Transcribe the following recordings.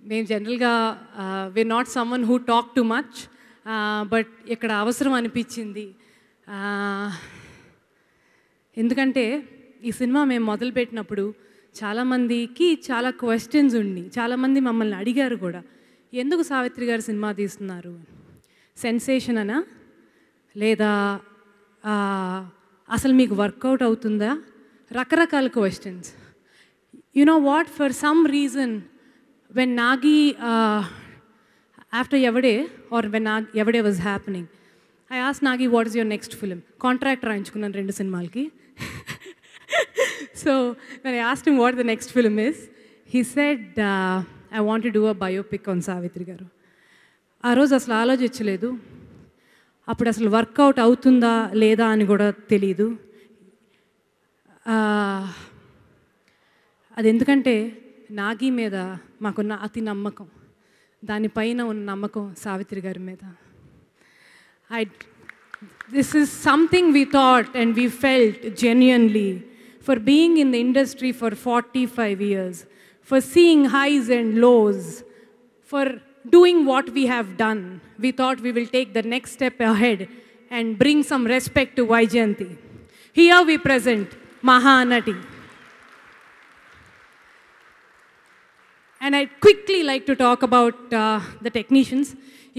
మేము జనరల్గా we're not someone who talk too much, but ఇక్కడ అవసరం అనిపించింది. ఎందుకంటే ఈ సినిమా మేము మొదలుపెట్టినప్పుడు చాలామందికి చాలా క్వశ్చన్స్ ఉండి చాలామంది మమ్మల్ని అడిగారు కూడా, ఎందుకు సావిత్రి గారు సినిమా తీస్తున్నారు, సెన్సేషన్ అనా లేదా అసలు మీకు వర్కౌట్ అవుతుందా, రకరకాల questions. You know what, for some reason when Nagi, after Yavade, or when Yavade was happening, I asked Nagi, what is your next film? Contract రాయించుకున్నాను 2 సినిమాలకి. So when I asked him what the next film is, he said, I want to do a biopic on Savitri garu. ఆ రోజు అసలు ఆలోచించలేదు, అప్పుడు అసలు work out అవుతుందా లేదా అని కూడా తెలీదు. అది ఎందుకంటే నాగి మీద మాకున్న అతి నమ్మకం, దానిపైన ఉన్న నమ్మకం సావిత్రి గారి మీద. This is something we thought and we felt genuinely, for being in the industry for 45 years, for seeing highs and lows, for doing what we have done. We thought we will take the next step ahead and bring some respect to Vaijayanti. Here we present Mahanati. And I'd quickly like to talk about the technicians.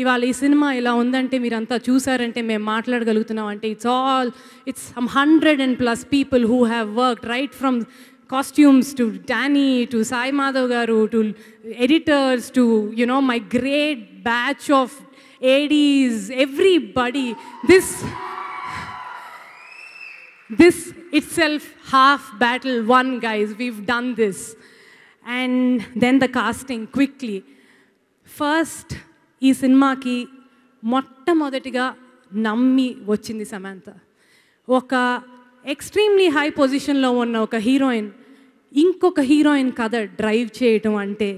ఇవాళ ఈ cinema ఇలా ఉందంటే, మీరంతా చూసారంటే, మేము మాట్లాడగలుగుతున్నాం అంటే, it's some 100+ people who have worked, right from costumes to Danny to Sai Madhav garu to editors to, you know, my great batch of ADs, everybody. This itself half battle won, guys. We've done this. And then the casting, quickly. First, ఈ సినిమాకి మొట్టమొదటిగా నమ్మి వచ్చింది సమంత. ఒక extremely high పొజిషన్లో ఉన్న ఒక heroine ఇంకొక హీరోయిన్ కథ డ్రైవ్ చేయటం అంటే,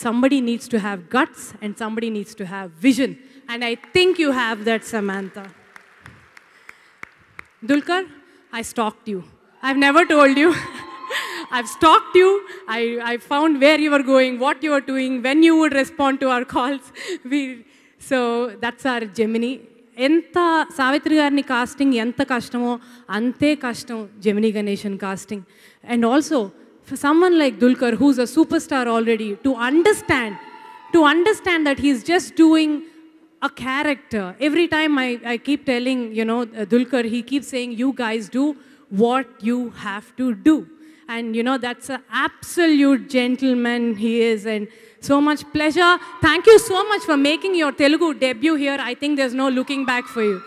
somebody needs to have guts and somebody needs to have vision. And I think you have that, Samantha. Dulquer, I stalked you. I've never told you. I've stalked you. I found where you were going, what you were doing, when you would respond to our calls. So that's our Gemini. ఎంత సావిత్రి గారిని casting ఎంత కష్టమో అంతే కష్టం Gemini Ganesan casting. And also for someone like Dulquer, who's a superstar already, to understand that he's just doing a character. Every time I keep telling, you know, Dulquer, he keeps saying, you guys do what you have to do. And you know, that's an absolute gentleman he is, and so much pleasure. Thank you so much for making your Telugu debut here. I think there's no looking back for you.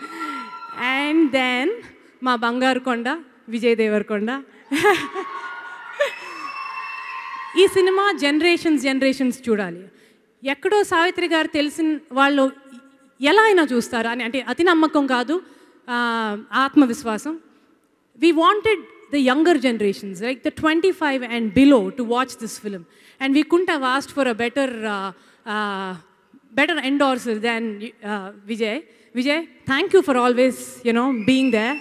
And then ma Bangaru Konda, Vijay Devarkonda. ఈ cinema generations చూడాలి. ఎక్కడో సావిత్రి గారు తెలిసిన వాళ్ళు ఎలా అయినా చూస్తారు అని, అంటే అతి నమ్మకం కాదు, ఆత్మవిశ్వాసం. We wanted the younger generations, like the 25 and below, to watch this film. And we couldn't have asked for a better endorser than Vijay. Vijay, thank you for always, you know, being there.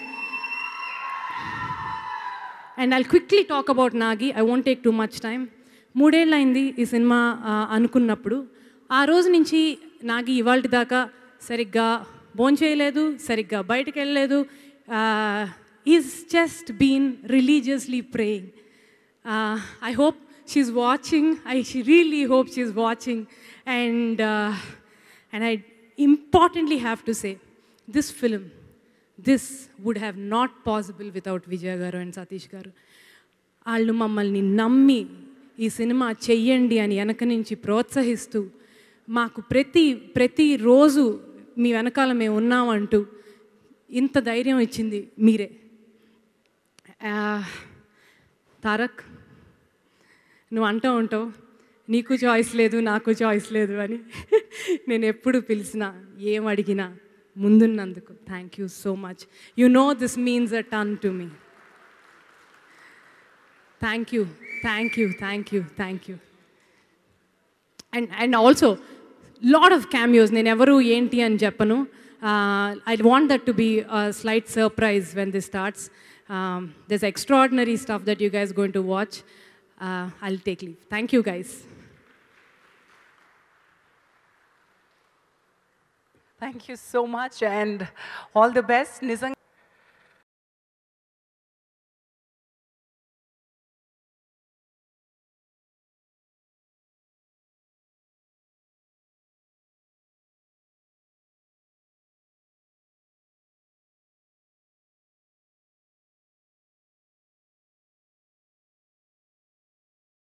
And I'll quickly talk about Nagi. I won't take too much time. 3 ఏళ్ళు అయింది ఈ cinema అనుకున్నప్పుడు. ఆ రోజు నుంచి నాగి ఇవాల్టి దాకా సరిగ్గా భోంచేయలేదు, సరిగ్గా బయటకు వెళ్ళలేదు. He's just been religiously praying. I hope she's watching. I really hope she's watching. And I importantly have to say, this film, this would have not possible without Vijay garu and Satish garu. Allu mammalni nammi ఈ cinema చెయ్యండి అని వెనక నుంచి ప్రోత్సహిస్తూ, మాకు ప్రతి రోజు మీ వెనకాల మేము ఉన్నామంటూ ఇంత ధైర్యం ఇచ్చింది మీరే. తారక్, నువ్వు అంటూ ఉంటావు నీకు చాయిస్ లేదు, నాకు చాయిస్ లేదు అని. నేను ఎప్పుడు పిలిచినా ఏం అడిగినా ముందున్నందుకు thank you so much. You know this means a ton to me. Thank you. And also, lot of cameos. నేను ఎవరు ఏంటి అని చెప్పను. I want that to be a slight surprise when this starts. There's extraordinary stuff that you guys are going to watch. I'll take leave. Thank you, guys. Thank you so much and all the best. నిజంగా